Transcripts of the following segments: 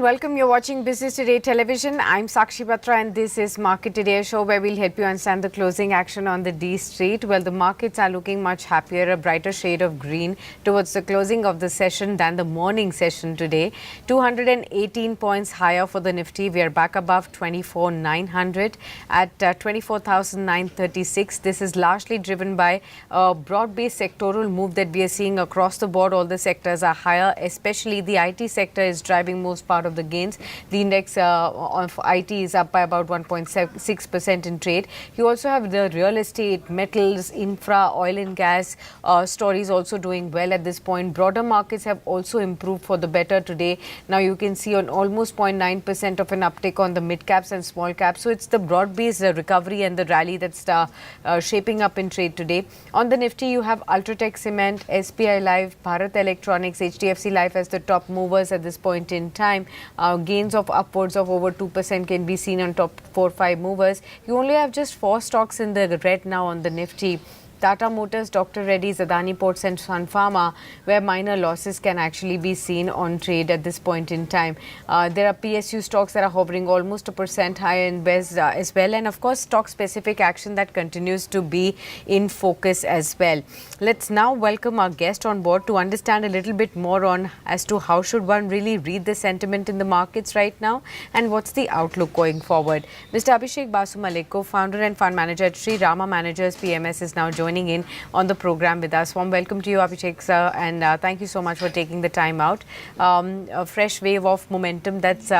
welcome. You're watching Business Today Television. I'm Sakshi Batra and this is Market Today, a show where we'll help you understand the closing action on the D Street. Well, the markets are looking much happier, a brighter shade of green towards the closing of the session than the morning session today. 218 points higher for the Nifty. We are back above 24,900 at 24,936. This is largely driven by a broad-based sectoral move that we are seeing across the board. All the sectors are higher, especially the IT sector is driving most part of the gains. The index of IT is up by about 1.6% in trade. You also have the real estate, metals, infra, oil and gas stories also doing well at this point. Broader markets have also improved for the better today. Now you can see on almost 0.9% of an uptick on the mid caps and small caps. So it's the broad-based recovery and the rally that's shaping up in trade today. On the Nifty, you have Ultratech Cement, SBI Life, Bharat Electronics, HDFC Life as the top movers at this point in time. Gains of upwards of over 2% can be seen on top 4-5 movers. You only have just 4 stocks in the red now on the Nifty. Tata Motors, Dr. Reddy's, Adani Ports and Sun Pharma, where minor losses can actually be seen on trade at this point in time. There are PSU stocks that are hovering almost 1% higher in BES as well. And of course, stock-specific action that continues to be in focus as well. Let's now welcome our guest on board to understand a little bit more on as to how should one really read the sentiment in the markets right now and what's the outlook going forward. Mr. Abhishek Basu Malik, co-founder and fund manager at Sri Rama Managers PMS, is now joining in on the program with us. Warm welcome to you, Abhishek sir, and thank you so much for taking the time out. A fresh wave of momentum that's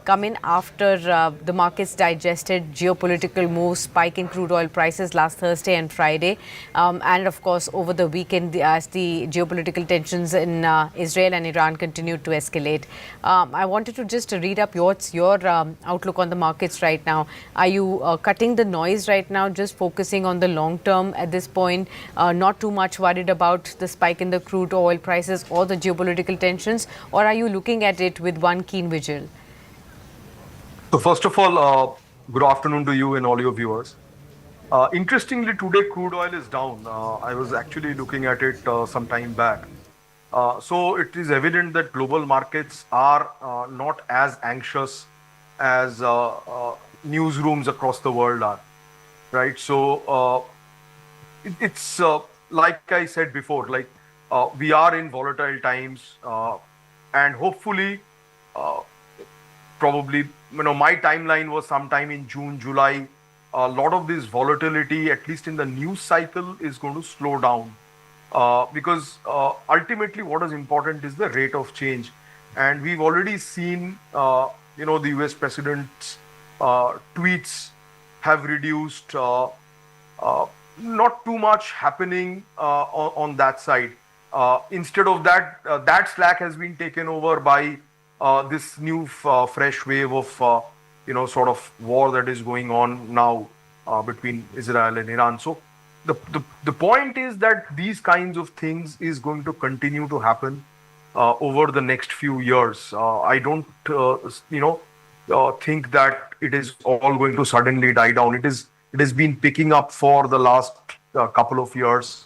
come in after the markets digested geopolitical moves, spike in crude oil prices last Thursday and Friday, and of course over the weekend as the geopolitical tensions in Israel and Iran continued to escalate. I wanted to just read up what's your outlook on the markets right now. Are you cutting the noise right now, just focusing on the long term at this point, not too much worried about the spike in the crude oil prices or the geopolitical tensions, or are you looking at it with one keen vigil? So first of all, good afternoon to you and all your viewers. Interestingly, today crude oil is down. I was actually looking at it some time back. So it is evident that global markets are not as anxious as newsrooms across the world are, right? So it's like I said before, like we are in volatile times, and hopefully, probably, my timeline was sometime in June, July. A lot of this volatility, at least in the news cycle, is going to slow down because ultimately what is important is the rate of change. And we've already seen, the US president's tweets have reduced, not too much happening on that side. Instead of that, that slack has been taken over by this new fresh wave of, sort of war that is going on now between Israel and Iran. So the point is that these kinds of things is going to continue to happen over the next few years. I don't, think that it is all going to suddenly die down. It has been picking up for the last couple of years.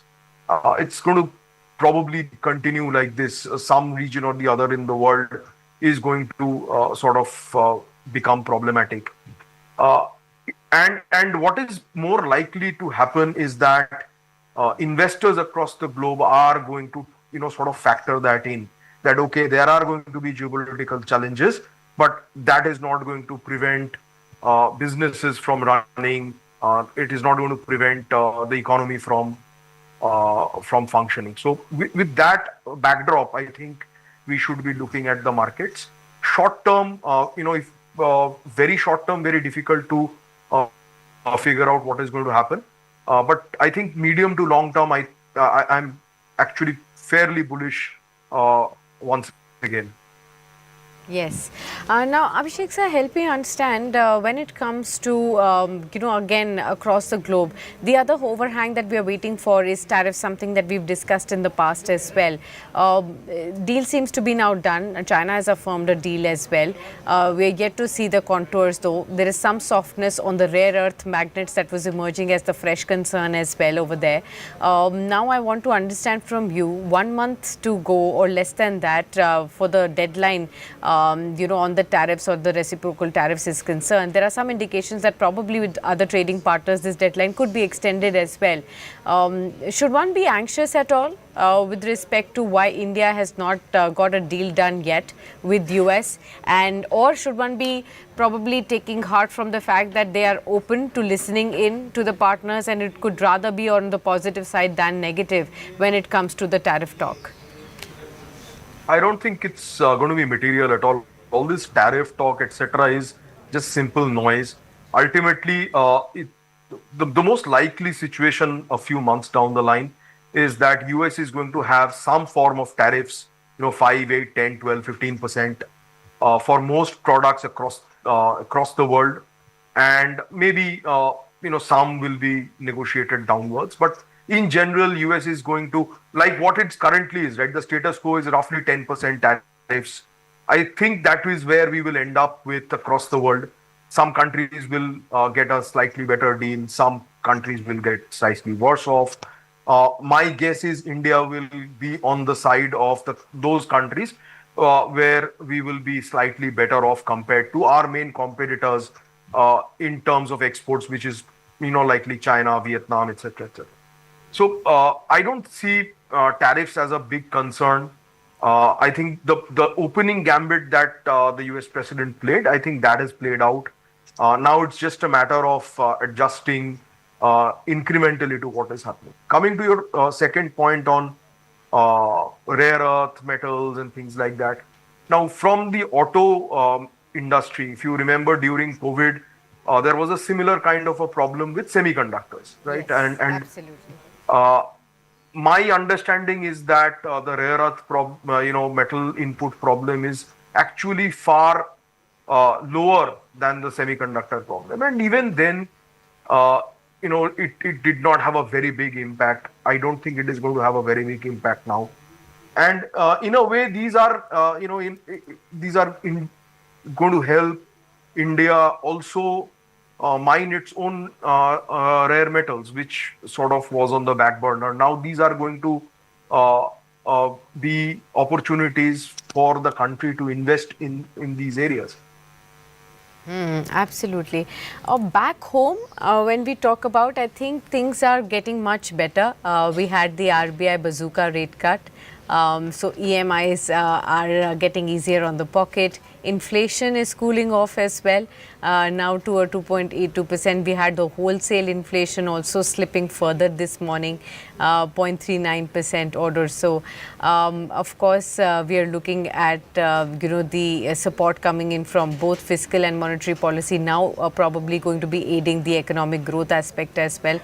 It's going to probably continue like this. Some region or the other in the world is going to sort of become problematic. And what is more likely to happen is that investors across the globe are going to, sort of factor that in. That, okay, there are going to be geopolitical challenges, but that is not going to prevent businesses from running. It is not going to prevent the economy from functioning. So with that backdrop, I think we should be looking at the markets. Short term, if very short term, very difficult to figure out what is going to happen. But I think medium to long term, I'm actually fairly bullish once again. Yes. Now, Abhishek sir, help me understand when it comes to, again, across the globe, the other overhang that we are waiting for is tariffs, something that we've discussed in the past as well. Deal seems to be now done. China has affirmed a deal as well. We're yet to see the contours, though. There is some softness on the rare earth magnets that was emerging as the fresh concern as well over there. Now, I want to understand from you, 1 month to go or less than that for the deadline on the tariffs or the reciprocal tariffs is concerned. There are some indications that probably with other trading partners, this deadline could be extended as well. Should one be anxious at all with respect to why India has not got a deal done yet with US, and or should one be probably taking heart from the fact that they are open to listening in to the partners, and it could rather be on the positive side than negative when it comes to the tariff talk? I don't think it's going to be material at all. All this tariff talk, etc., is just simple noise. Ultimately, the most likely situation a few months down the line is that US is going to have some form of tariffs, 5, 8, 10, 12, 15% for most products across the world, and maybe some will be negotiated downwards, but in general, US is going to, like what it currently is, right? The status quo is roughly 10% tariffs. I think that is where we will end up with across the world. Some countries will get a slightly better deal. Some countries will get slightly worse off. My guess is India will be on the side of those countries where we will be slightly better off compared to our main competitors in terms of exports, which is, likely China, Vietnam, etc., etc. So I don't see tariffs as a big concern. I think the opening gambit that the US president played, I think that has played out. Now it's just a matter of adjusting incrementally to what is happening. Coming to your second point on rare earth metals and things like that. Now, from the auto industry, if you remember during COVID, there was a similar kind of a problem with semiconductors, right? Yes, absolutely. My understanding is that the rare earth metal input problem is actually far lower than the semiconductor problem, and even then, it did not have a very big impact. I don't think it is going to have a very big impact now, and in a way, these are going to help India also mine its own rare metals, which sort of was on the back burner. Now these are going to be opportunities for the country to invest in these areas. Absolutely. Back home, when we talk about, I think things are getting much better. We had the RBI bazooka rate cut. So EMIs are getting easier on the pocket. Inflation is cooling off as well, now to a 2.82%. We had the wholesale inflation also slipping further this morning, 0.39% order. So, of course, we are looking at the support coming in from both fiscal and monetary policy now, probably going to be aiding the economic growth aspect as well.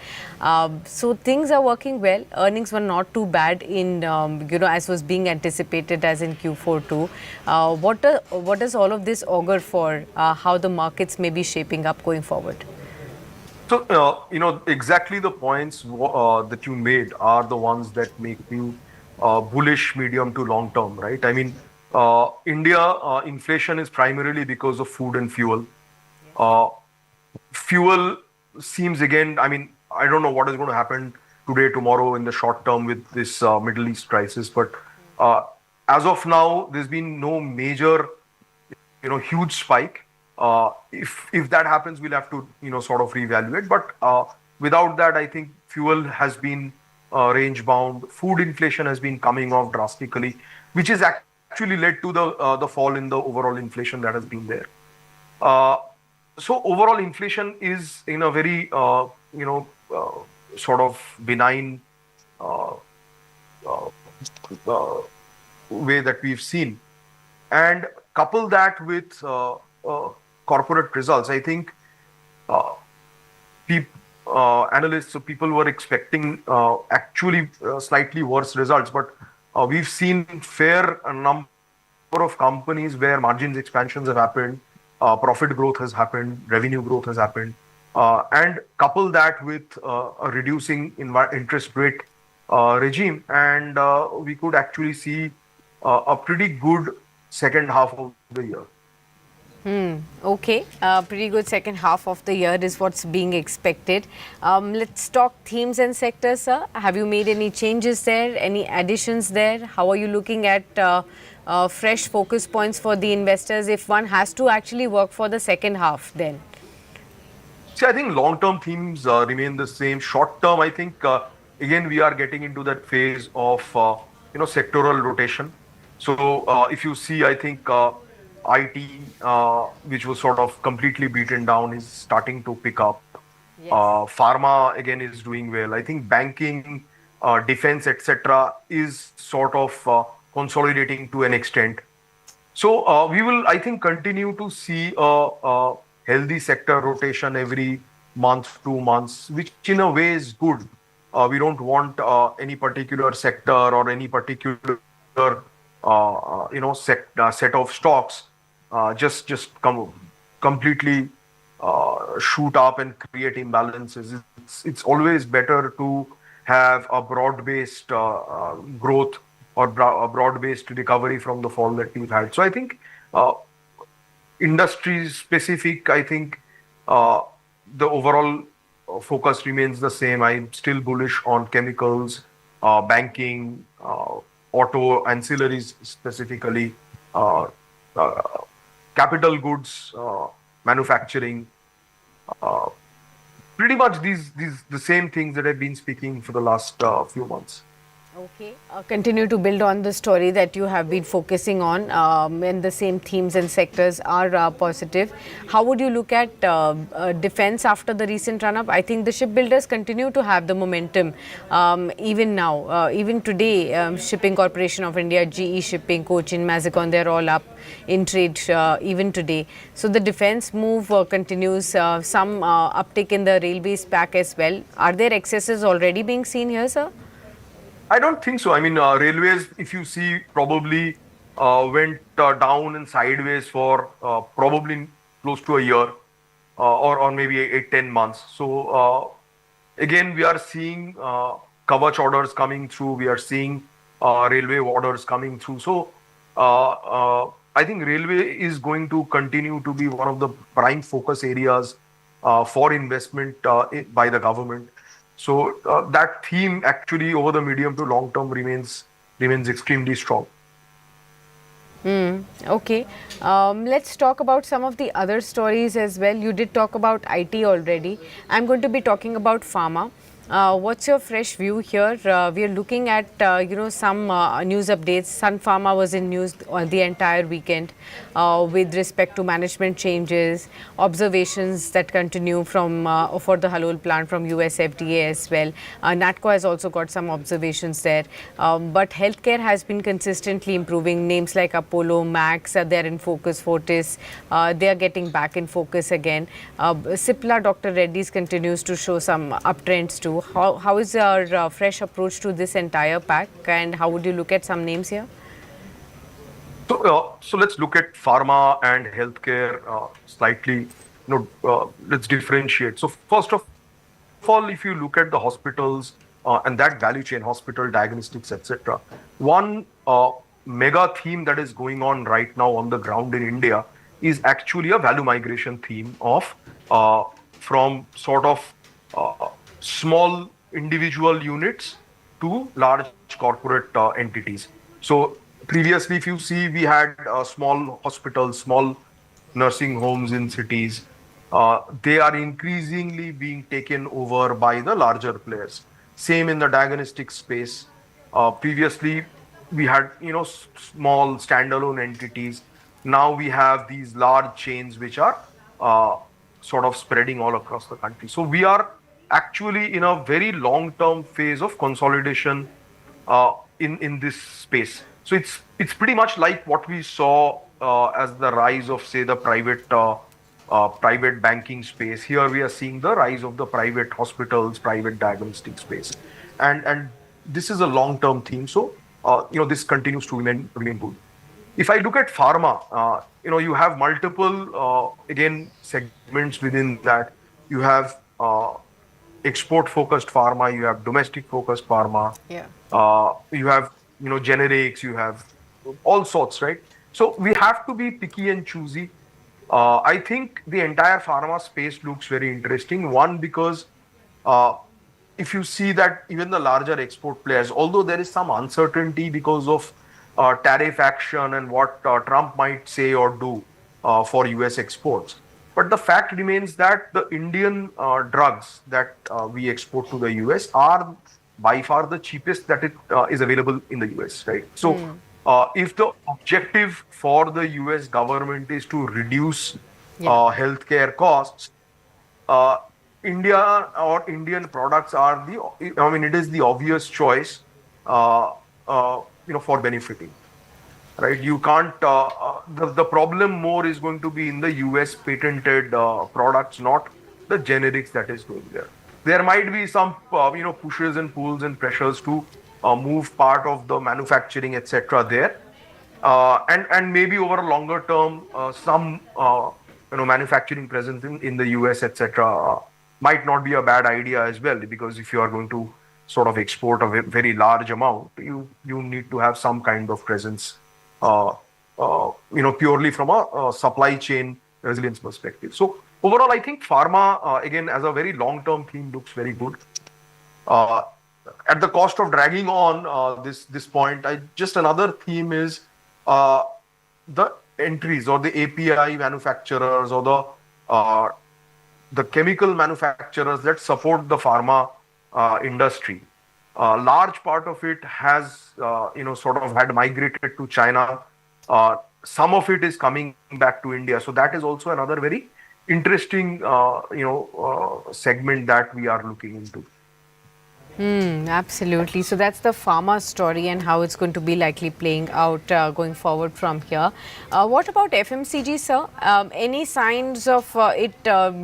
So things are working well. Earnings were not too bad in as was being anticipated as in Q4 too. What does all of this augur for how the markets may be shaping up going forward? So, exactly the points that you made are the ones that make me bullish medium to long term, right? I mean, India inflation is primarily because of food and fuel. Fuel seems again, I mean, I don't know what is going to happen today, tomorrow in the short term with this Middle East crisis, but as of now, there's been no major, huge spike. If that happens, we'll have to, sort of reevaluate. But without that, I think fuel has been range bound. Food inflation has been coming off drastically, which has actually led to the fall in the overall inflation that has been there. So overall inflation is in a very, sort of benign way that we've seen. And couple that with corporate results, I think analysts, so people were expecting actually slightly worse results, but we've seen fair number of companies where margins expansions have happened, profit growth has happened, revenue growth has happened, and couple that with a reducing interest rate regime, and we could actually see a pretty good second half of the year. Okay, pretty good second half of the year is what's being expected. Let's talk themes and sectors, sir. Have you made any changes there, any additions there? How are you looking at fresh focus points for the investors if one has to actually work for the second half then? See, I think long-term themes remain the same. Short-term, I think again we are getting into that phase of sectoral rotation. So if you see, I think IT, which was sort of completely beaten down, is starting to pick up. Yes. Pharma again is doing well. I think banking, defense, etc., is sort of consolidating to an extent. So we will, I think, continue to see a healthy sector rotation every month, 2 months, which in a way is good. We don't want any particular sector or any particular set of stocks just completely shoot up and create imbalances. It's always better to have a broad-based growth or a broad-based recovery from the fall that we've had. So I think uh, industry specific, I think uh, the overall focus remains the same. I'm still bullish on chemicals, banking, auto, ancillaries specifically, uh, uh, capital goods, manufacturing. Uh, Pretty much these the same things that I've been speaking for the last few months. Okay. Continue to build on the story that you have been focusing on, and the same themes and sectors are positive. How would you look at defense after the recent run up? I think the shipbuilders continue to have the momentum even now. Even today, Shipping Corporation of India, GE Shipping, Cochin, Mazicon, they're all up in trade even today. So the defense move continues. Some uptick in the railways pack as well. Are there excesses already being seen here, sir? I don't think so. I mean, railways, if you see, probably went down and sideways for probably close to a year or maybe 8, 10 months. So again, we are seeing Kavach orders coming through. We are seeing railway orders coming through. So I think railway is going to continue to be one of the prime focus areas for investment by the government. So that theme actually over the medium to long term remains extremely strong. Okay. Let's talk about some of the other stories as well. You did talk about IT already. I'm going to be talking about pharma. What's your fresh view here? We are looking at some news updates. Sun Pharma was in news the entire weekend with respect to management changes, observations that continue from for the Halol plant from US FDA as well. NATCO has also got some observations there. But healthcare has been consistently improving. Names like Apollo, Max, they're in focus. Fortis, they are getting back in focus again. Cipla, Dr. Reddy's continues to show some uptrends too. How is your fresh approach to this entire pack, and how would you look at some names here? So let's look at pharma and healthcare slightly. Let's differentiate. So first of all, if you look at the hospitals and that value chain, hospital diagnostics, etc., one mega theme that is going on right now on the ground in India is actually a value migration theme of from sort of small individual units to large corporate entities. So previously, if you see, we had small hospitals, small nursing homes in cities. They are increasingly being taken over by the larger players. Same in the diagnostic space. Previously, we had small standalone entities. Now we have these large chains which are sort of spreading all across the country. So we are actually in a very long-term phase of consolidation in this space. So it's pretty much like what we saw as the rise of, say, the private banking space. Here we are seeing the rise of the private hospitals, private diagnostic space, and this is a long-term theme. So this continues to remain good. If I look at pharma, you have multiple again segments within that. You have export-focused pharma, you have domestic-focused pharma, Yeah. you have generics, you have all sorts, right? So we have to be picky and choosy. I think the entire pharma space looks very interesting. One, because uh, if you see that even the larger export players, although there is some uncertainty because of tariff action and what Trump might say or do for US exports. But the fact remains that the Indian drugs that we export to the US are by far the cheapest that it is available in the US, right? So, if the objective for the US government is to reduce Yeah. healthcare costs, uh, India or Indian products are I mean, it is the obvious choice, for benefiting, right? You can't, the problem more is going to be in the US patented products, not the generics that is going there. There might be some, pushes and pulls and pressures to move part of the manufacturing, etc. there. And maybe over a longer term, some manufacturing presence in the US, etc., might not be a bad idea as well, because if you are going to sort of export a very large amount, you need to have some kind of presence, purely from a supply chain resilience perspective. So overall, I think pharma, again, as a very long-term theme, looks very good. Uh, at the cost of dragging on this point, just another theme is uh, the entries or the API manufacturers or the chemical manufacturers that support the pharma industry. A large part of it has, sort of had migrated to China. Some of it is coming back to India. So that is also another very interesting, segment that we are looking into. Absolutely. So that's the pharma story and how it's going to be likely playing out going forward from here. What about FMCG, sir? Any signs of it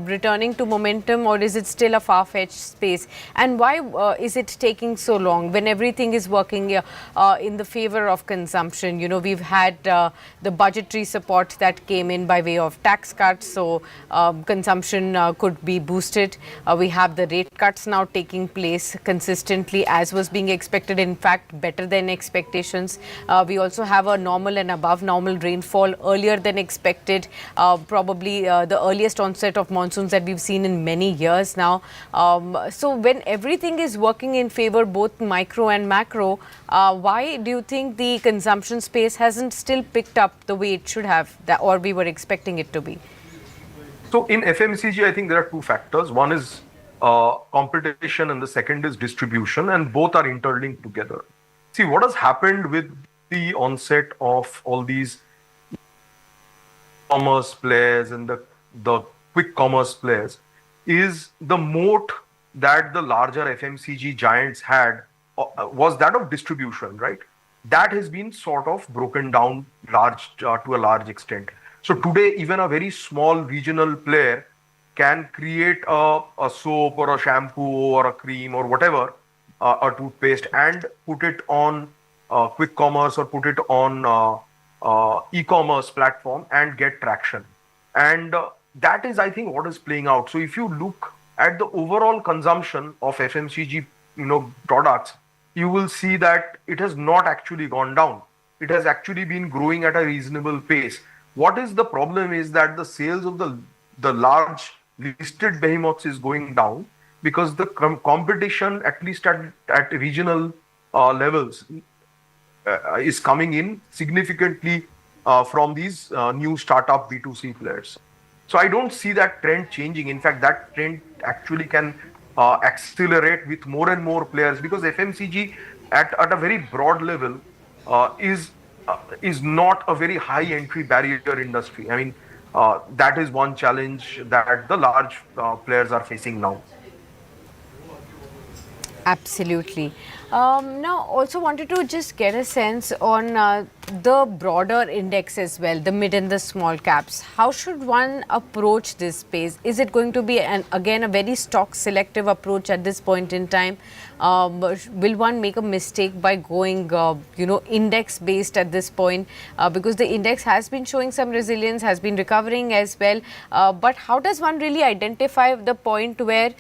returning to momentum, or is it still a far-fetched space? And why is it taking so long when everything is working in the favor of consumption? You know, we've had the budgetary support that came in by way of tax cuts, so consumption could be boosted. We have the rate cuts now taking place consistently as was being expected, in fact better than expectations. We also have a normal and above normal rainfall earlier than expected, probably the earliest onset of monsoons that we've seen in many years now. So when everything is working in favor, both micro and macro, why do you think the consumption space hasn't still picked up the way it should have, or we were expecting it to be? So in FMCG, I think there are two factors. One is competition and the second is distribution, and both are interlinked together. See, what has happened with the onset of all these commerce players and the quick commerce players is the moat that the larger FMCG giants had was that of distribution, right? That has been sort of broken down to a large extent. So today, even a very small regional player can create a soap or a shampoo or a cream or whatever, a toothpaste, and put it on quick commerce or put it on e-commerce platform and get traction. And that is, I think, what is playing out. So if you look at the overall consumption of FMCG, products, you will see that it has not actually gone down. It has actually been growing at a reasonable pace. What is the problem is that the sales of the large listed behemoths is going down because the competition, at least at regional levels, is coming in significantly from these new startup B2C players. So I don't see that trend changing. In fact, that trend actually can accelerate with more and more players, because FMCG at a very broad level is not a very high entry barrier industry. I mean, that is one challenge that the large players are facing now. Absolutely. Now, also wanted to just get a sense on the broader index as well, the mid and the small caps. How should one approach this space? Is it going to be, again, a very stock selective approach at this point in time? Will one make a mistake by going, index based at this point? Because the index has been showing some resilience, has been recovering as well. But how does one really identify the point where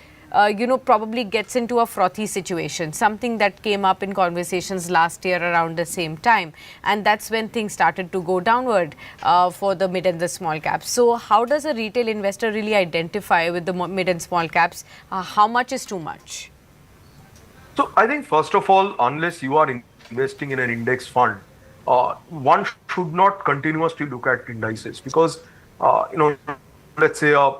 probably gets into a frothy situation, something that came up in conversations last year around the same time, and that's when things started to go downward for the mid and the small caps. So how does a retail investor really identify with the mid and small caps? How much is too much? So I think, first of all, unless you are investing in an index fund, one should not continuously look at indices because, let's say a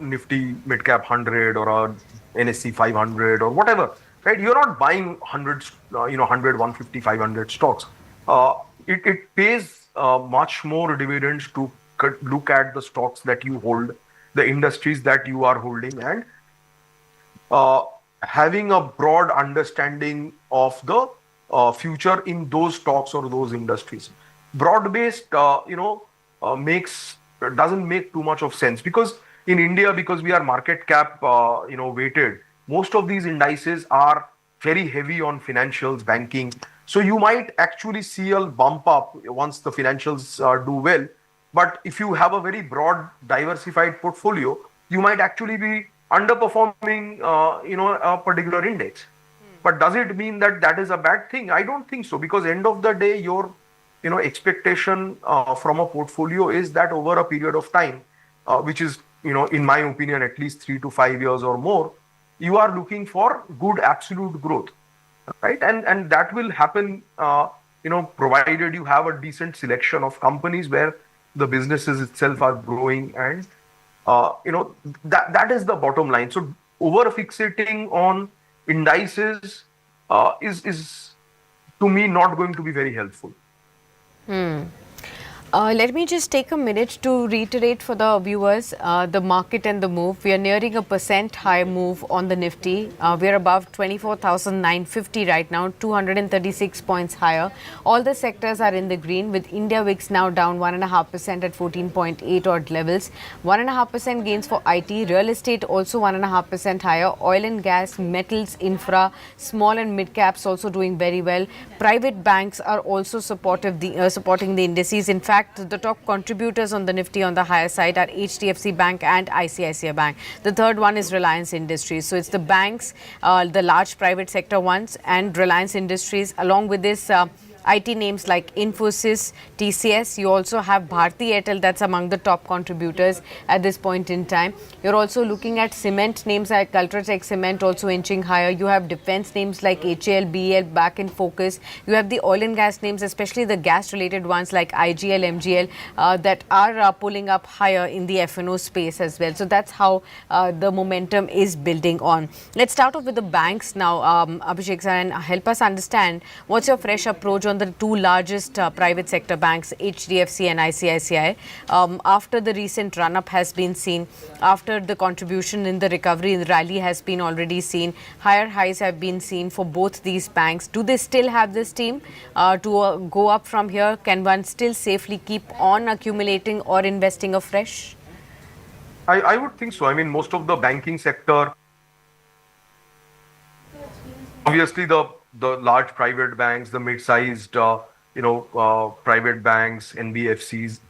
Nifty mid cap 100 or a NSE 500 or whatever, right? You're not buying hundreds, 100, 150, 500 stocks. It pays much more dividends to look at the stocks that you hold, the industries that you are holding, and uh, having a broad understanding of the future in those stocks or those industries. Broad based, makes doesn't make too much of sense because in India, because we are market cap, weighted, most of these indices are very heavy on financials, banking. So you might actually see a bump up once the financials do well. But if you have a very broad, diversified portfolio, you might actually be underperforming, a particular index. But does it mean that that is a bad thing? I don't think so, because end of the day, your expectation from a portfolio is that over a period of time, which is in my opinion at least 3 to 5 years or more, you are looking for good absolute growth, right? And that will happen, provided you have a decent selection of companies where the businesses itself are growing, and that is the bottom line. So over fixating on indices is to me not going to be very helpful. Let me just take a minute to reiterate for the viewers the market and the move. We are nearing a % high move on the Nifty. We are above 24,950 right now, 236 points higher. All the sectors are in the green, with India VIX now down 1.5% at 14.8 odd levels. 1.5% gains for IT, real estate also 1.5% higher. Oil and gas, metals, infra, small and mid caps also doing very well. Private banks are also supporting the indices. In fact, the top contributors on the Nifty on the higher side are HDFC Bank and ICICI Bank. The third one is Reliance Industries. So it's the banks, the large private sector ones, and Reliance Industries. Along with this, IT names like Infosys, TCS. You also have Bharti Airtel, that's among the top contributors at this point in time. You're also looking at cement names like Ultratech Cement also inching higher. You have defense names like HAL, BEL back in focus. You have the oil and gas names, especially the gas related ones like IGL, MGL, that are pulling up higher in the F&O space as well. So that's how the momentum is building on. Let's start off with the banks now, Abhishek sir, and help us understand what's your fresh approach on the two largest private sector banks, HDFC and ICICI, after the recent run-up has been seen, after the contribution in the recovery in the rally has been already seen, higher highs have been seen for both these banks. Do they still have this team to go up from here? Can one still safely keep on accumulating or investing afresh? I would think so. I mean, most of the banking sector, obviously the large private banks, the mid-sized, private banks, NBFCs,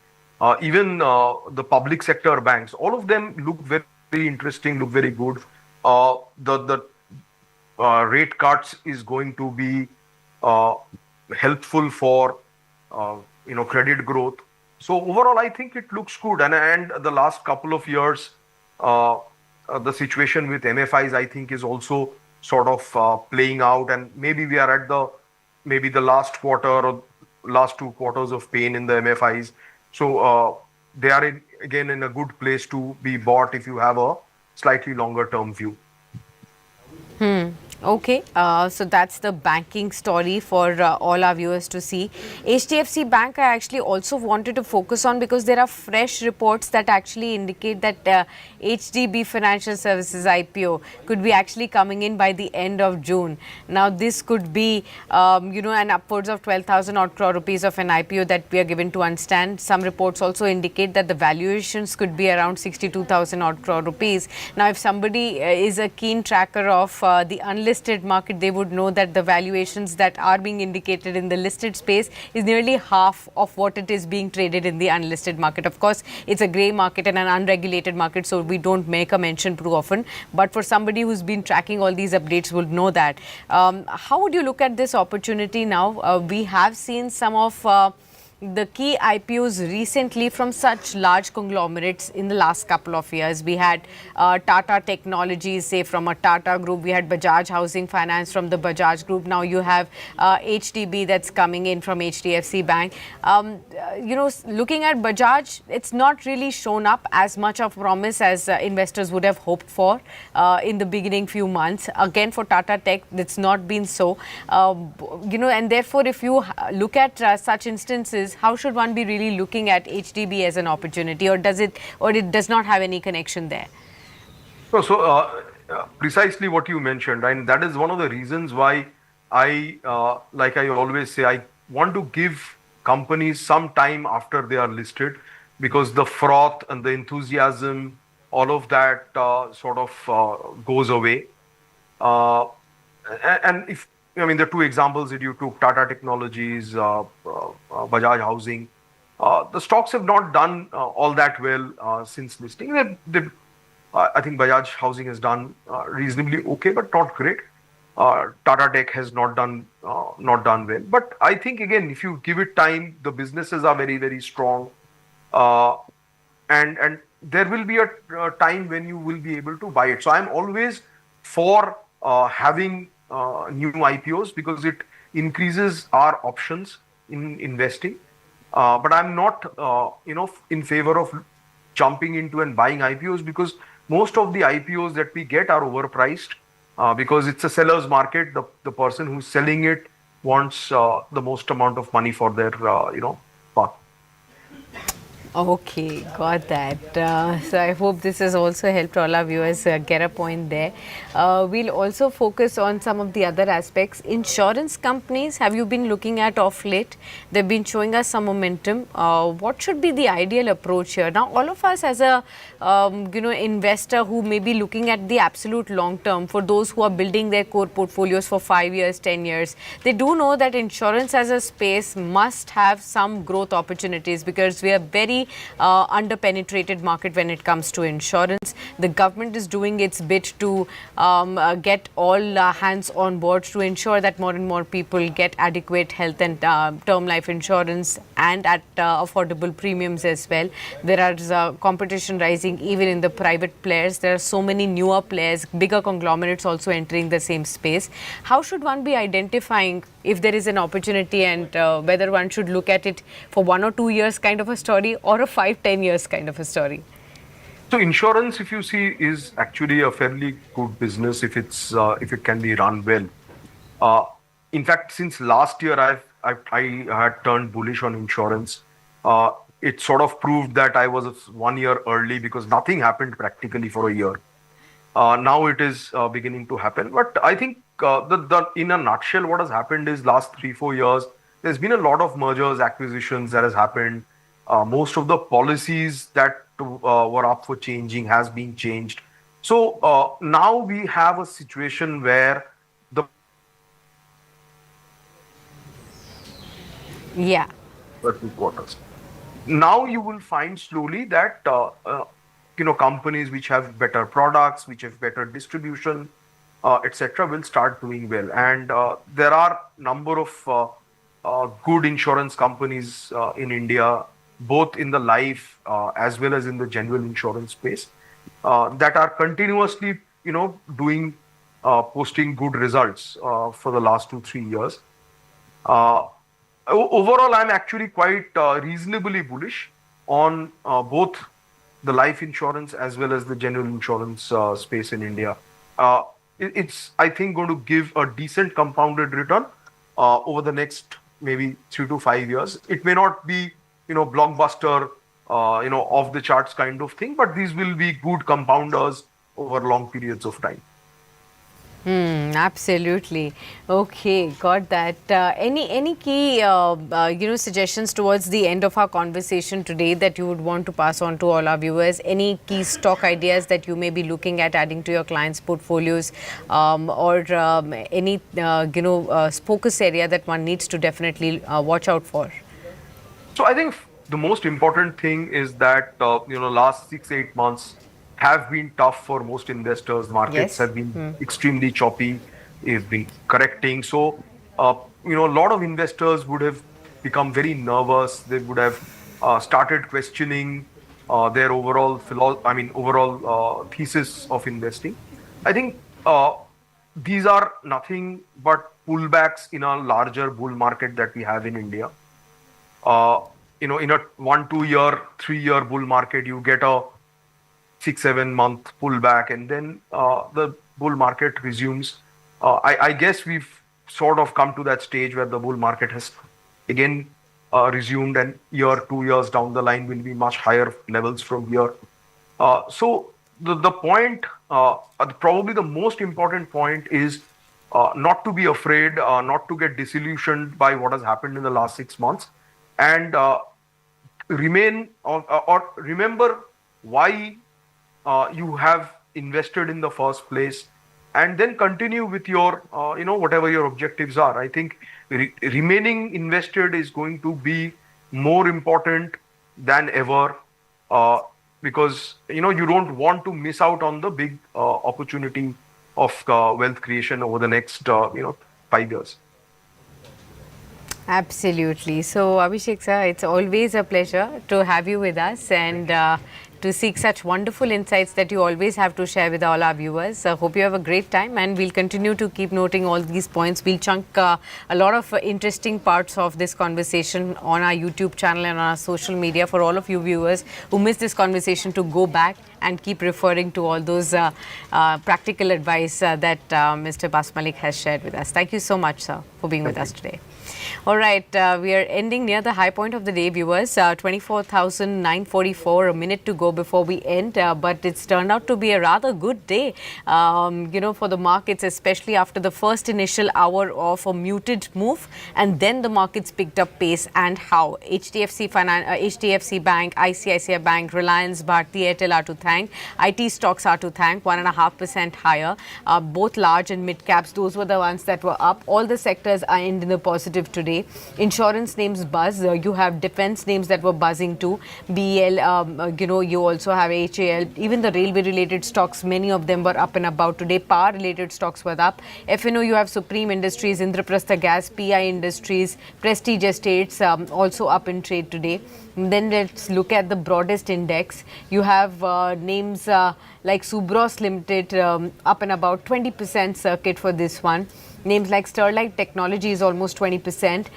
even the public sector banks, all of them look very, very interesting, look very good. The rate cuts is going to be helpful for credit growth. So overall, I think it looks good. And the last couple of years, the situation with MFIs, I think, is also sort of playing out, and maybe we are at the last quarter or last 2 quarters of pain in the MFIs. So they are again in a good place to be bought if you have a slightly longer term view. Okay, so that's the banking story for all our viewers to see. HDFC Bank I actually also wanted to focus on because there are fresh reports that actually indicate that HDB Financial Services IPO could be actually coming in by the end of June. Now this could be, an upwards of 12,000 odd crore rupees of an IPO that we are given to understand. Some reports also indicate that the valuations could be around 62,000 odd crore rupees. Now if somebody is a keen tracker of the unlisted market, they would know that the valuations that are being indicated in the listed space is nearly half of what it is being traded in the unlisted market. Of course, it's a grey market and an unregulated market, so we don't make a mention too often. But for somebody who's been tracking all these updates would know that. How would you look at this opportunity now? We have seen some of the key IPOs recently from such large conglomerates in the last couple of years. We had Tata Technologies, say from a Tata Group. We had Bajaj Housing Finance from the Bajaj Group. Now you have HDB that's coming in from HDFC Bank. Looking at Bajaj, it's not really shown up as much of promise as investors would have hoped for in the beginning few months. Again, for Tata Tech, it's not been so. And therefore, if you look at such instances, how should one be really looking at HDB as an opportunity, or it does not have any connection there? Precisely what you mentioned, and that is one of the reasons why like I always say, I want to give companies some time after they are listed, because the froth and the enthusiasm, all of that goes away. And if the two examples that you took, Tata Technologies, Bajaj Housing, the stocks have not done all that well since listing. I think Bajaj Housing has done reasonably okay, but not great. Tata Tech has not done well. But I think, again, if you give it time, the businesses are very, very strong, and there will be a time when you will be able to buy it. So I'm always for having new IPOs, because it increases our options in investing. But I'm not, in favor of jumping into and buying IPOs, because most of the IPOs that we get are overpriced, because it's a seller's market. The person who's selling it wants the most amount of money for their, part. Okay, got that. So I hope this has also helped all our viewers get a point there. We'll also focus on some of the other aspects. Insurance companies, have you been looking at of late? They've been showing us some momentum. What should be the ideal approach here? Now, all of us as a investor who may be looking at the absolute long term, for those who are building their core portfolios for 5 years, 10 years, they do know that insurance as a space must have some growth opportunities, because we are very under-penetrated market when it comes to insurance. The government is doing its bit to get all hands on board to ensure that more and more people get adequate health and term life insurance, and at affordable premiums as well. There is competition rising even in the private players. There are so many newer players, bigger conglomerates also entering the same space. How should one be identifying if there is an opportunity, and whether one should look at it for 1 or 2 years kind of a story, or a 5-10 years kind of a story? So insurance, if you see, is actually a fairly good business if it can be run well. In fact, since last year, I had turned bullish on insurance. It sort of proved that I was 1 year early, because nothing happened practically for a year. Now it is beginning to happen. But I think in a nutshell, what has happened is last 3-4 years, there's been a lot of mergers, acquisitions that has happened. Most of the policies that were up for changing has been changed. So now we have a situation where the quarters. Now you will find slowly that companies which have better products, which have better distribution, etc., will start doing well. And there are number of good insurance companies in India, both in the life as well as in the general insurance space, that are continuously, posting good results for the last 2-3 years. Overall, I'm actually quite reasonably bullish on both the life insurance as well as the general insurance space in India. It's, I think, going to give a decent compounded return over the next maybe 3 to 5 years. It may not be, blockbuster, off the charts kind of thing, but these will be good compounders over long periods of time. Absolutely. Okay, got that. Any key, suggestions towards the end of our conversation today that you would want to pass on to all our viewers? Any key stock ideas that you may be looking at adding to your clients' portfolios, or any, focus area that one needs to definitely watch out for? So I think the most important thing is that, last 6-8 months have been tough for most investors. Markets have been extremely choppy. They've been correcting. So, a lot of investors would have become very nervous. They would have started questioning their overall thesis of investing. I think these are nothing but pullbacks in a larger bull market that we have in India. In a 1-2 year, 3 year bull market, you get a 6-7 month pullback, and then the bull market resumes. I guess we've sort of come to that stage where the bull market has again resumed, and 2 years down the line will be much higher levels from here. So the point, probably the most important point is not to be afraid, not to get disillusioned by what has happened in the last 6 months, and remain or remember why you have invested in the first place, and then continue with your whatever your objectives are. I think remaining invested is going to be more important than ever, because you don't want to miss out on the big opportunity of wealth creation over the next 5 years. Absolutely. So, Abhishek sir, it's always a pleasure to have you with us, and to seek such wonderful insights that you always have to share with all our viewers. Hope you have a great time, and we'll continue to keep noting all these points. We'll chunk a lot of interesting parts of this conversation on our YouTube channel and on our social media for all of you viewers who missed this conversation to go back and keep referring to all those practical advice that Mr. Basmalik has shared with us. Thank you so much, sir, for being with us today. All right, we are ending near the high point of the day, viewers. 24,944, a minute to go before we end, but it's turned out to be a rather good day, for the markets, especially after the first initial hour of a muted move, and then the markets picked up pace. And how? HDFC Bank, ICICI Bank, Reliance, Bharti Airtel are to thank. IT stocks are to thank, 1.5% higher. Both large and mid caps, those were the ones that were up. All the sectors are in the positive today. Insurance names buzz. You have defense names that were buzzing too. BEL, you also have HAL. Even the railway related stocks, many of them were up and about today. Power related stocks were up. FNO, you have Supreme Industries, Indraprastha Gas, PI Industries, Prestige Estates also up in trade today. Then let's look at the broadest index. You have names like Subros Limited up and about 20% circuit for this one. Names like Sterlite Technology is almost 20%.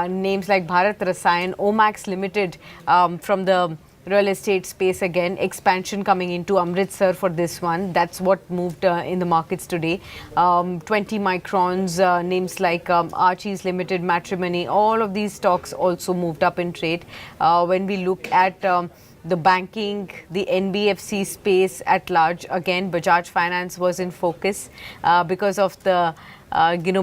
Names like Bharat Rasayan, Omax Limited from the real estate space again. Expansion coming into Amritsar for this one. That's what moved in the markets today. 20 microns, names like Archie's Limited, Matrimony, all of these stocks also moved up in trade. When we look at the banking, the NBFC space at large, again, Bajaj Finance was in focus because of the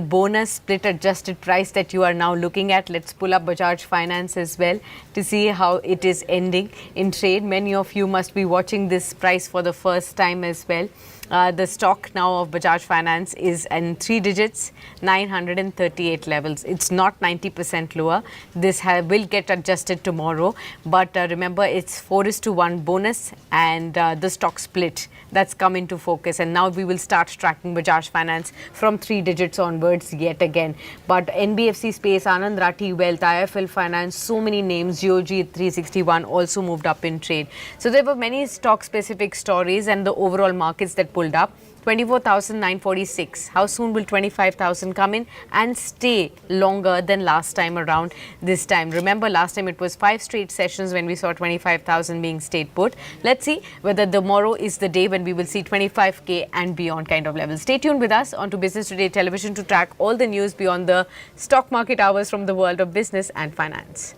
bonus split adjusted price that you are now looking at. Let's pull up Bajaj Finance as well to see how it is ending in trade. Many of you must be watching this price for the first time as well. The stock now of Bajaj Finance is in 3 digits, 938 levels. It's not 90% lower. This will get adjusted tomorrow. But remember, it's 4:1 bonus and the stock split that's come into focus. And now we will start tracking Bajaj Finance from 3 digits onwards yet again. But NBFC space, Anand Rathi Wealth, IFL Finance, so many names, GOG 361 also moved up in trade. So there were many stock specific stories, and the overall markets that pulled up. 24,946. How soon will 25,000 come in and stay longer than last time around this time? Remember, last time it was 5 straight sessions when we saw 25,000 being stayed put. Let's see whether tomorrow is the day when we will see 25K and beyond kind of levels. Stay tuned with us onto Business Today Television to track all the news beyond the stock market hours from the world of business and finance.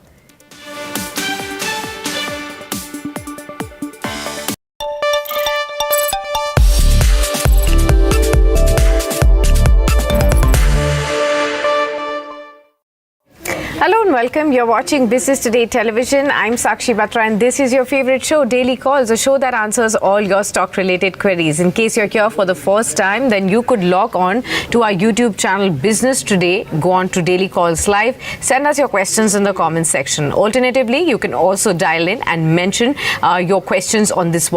Hello and welcome. You're watching Business Today Television. I'm Sakshi Batra and this is your favorite show, Daily Calls, a show that answers all your stock-related queries. In case you're here for the first time, then you could log on to our YouTube channel, Business Today. Go on to Daily Calls Live. Send us your questions in the comments section. Alternatively, you can also dial in and mention your questions on this one.